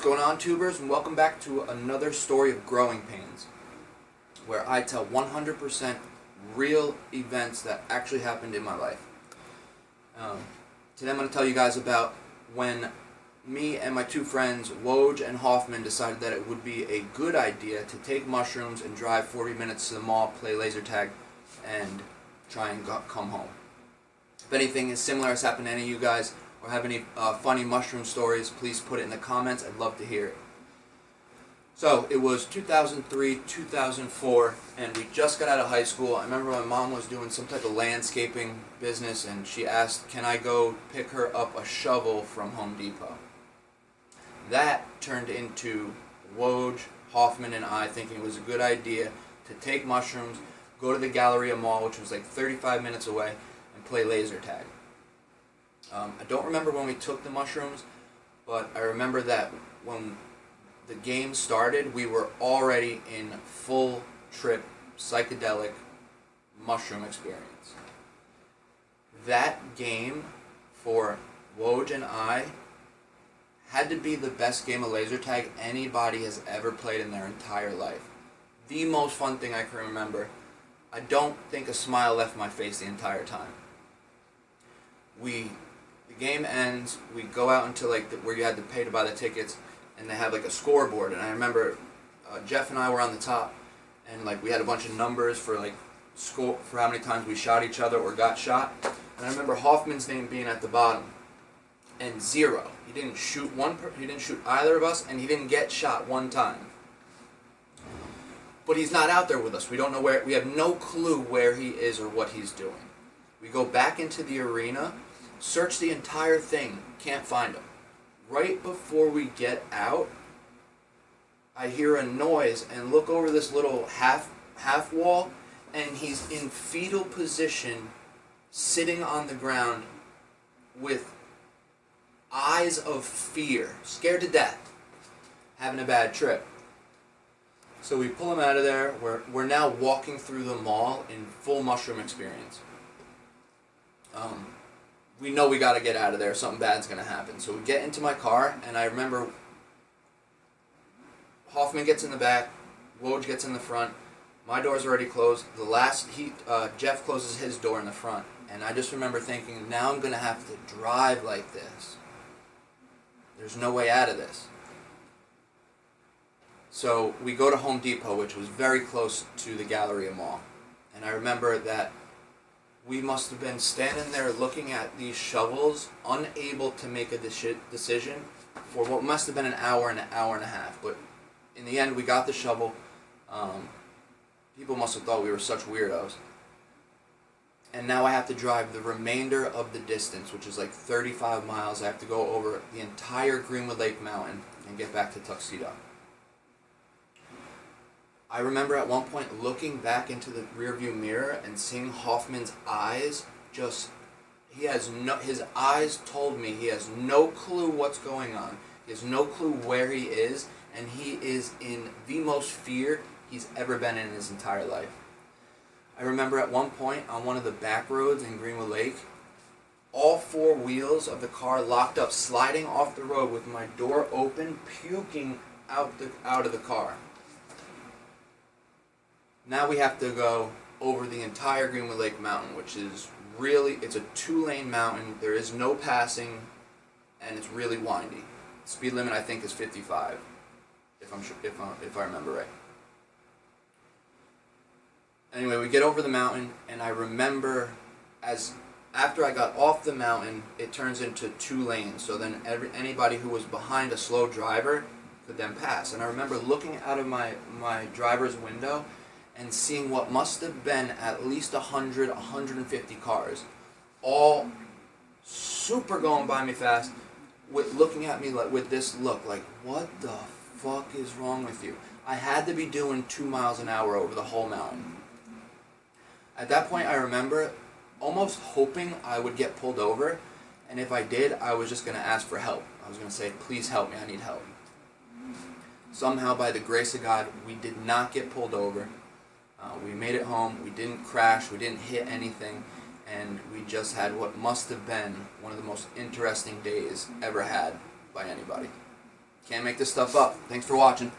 going on, tubers, and welcome back to another story of growing pains, where I tell 100% real events that actually happened in my life. Today I'm going to tell you guys about when me and my two friends, Woje and Hofmann, decided that it would be a good idea to take mushrooms and drive 40 minutes to the mall, play laser tag, and try and come home. If anything is similar has happened to any of you guys, or have any funny mushroom stories, please put it in the comments. I'd love to hear it. So, it was 2003, 2004, and we just got out of high school. I remember my mom was doing some type of landscaping business, and she asked, can I go pick her up a shovel from Home Depot? That turned into Woje, Hofmann, and I thinking it was a good idea to take mushrooms, go to the Galleria Mall, which was like 35 minutes away, and play laser tag. I don't remember when we took the mushrooms, but I remember that when the game started, we were already in full trip psychedelic mushroom experience. That game for Woje and I had to be the best game of laser tag anybody has ever played in their entire life. The most fun thing I can remember. I don't think a smile left my face the entire time. The game ends, we go out into where you had to pay to buy the tickets, and they have like a scoreboard, and I remember Jeff and I were on the top, and we had a bunch of numbers for for how many times we shot each other or got shot, and I remember Hoffman's name being at the bottom, and 0. He didn't shoot he didn't shoot either of us, and he didn't get shot one time. But he's not out there with us. We don't know where. We have no clue where he is or what he's doing. We go back into the arena, search the entire thing, can't find him. Right before we get out, I hear a noise and look over this little half wall, and he's in fetal position, sitting on the ground with eyes of fear, scared to death, having a bad trip. So we pull him out of there. We're now walking through the mall in full mushroom experience. We know we got to get out of there. Something bad's going to happen. So we get into my car, and I remember Hoffmann gets in the back, Woje gets in the front. My door's already closed. Jeff closes his door in the front, and I just remember thinking, now I'm going to have to drive like this. There's no way out of this. So we go to Home Depot, which was very close to the Galleria Mall, and I remember that we must have been standing there looking at these shovels, unable to make a decision for what must have been an hour and a half. But in the end, we got the shovel. People must have thought we were such weirdos. And now I have to drive the remainder of the distance, which is 35 miles. I have to go over the entire Greenwood Lake Mountain and get back to Tuxedo. I remember at one point looking back into the rearview mirror and seeing Hoffmann's eyes his eyes told me he has no clue what's going on. He has no clue where he is, and he is in the most fear he's ever been in his entire life. I remember at one point on one of the back roads in Greenwood Lake, all 4 wheels of the car locked up, sliding off the road with my door open, puking out of the car. Now we have to go over the entire Greenwood Lake Mountain, which is it's a 2-lane mountain. There is no passing, and it's really windy. The speed limit I think is 55, if I remember right. Anyway, we get over the mountain, and I remember after I got off the mountain, it turns into 2 lanes. So then anybody who was behind a slow driver could then pass. And I remember looking out of my driver's window and seeing what must have been at least 100, 150 cars, all super going by me fast, looking at me with this look, what the fuck is wrong with you? I had to be doing 2 miles an hour over the whole mountain. At that point, I remember almost hoping I would get pulled over, and if I did, I was just going to ask for help. I was going to say, please help me, I need help. Somehow, by the grace of God, we did not get pulled over. We made it home, we didn't crash, we didn't hit anything, and we just had what must have been one of the most interesting days ever had by anybody. Can't make this stuff up. Thanks for watching.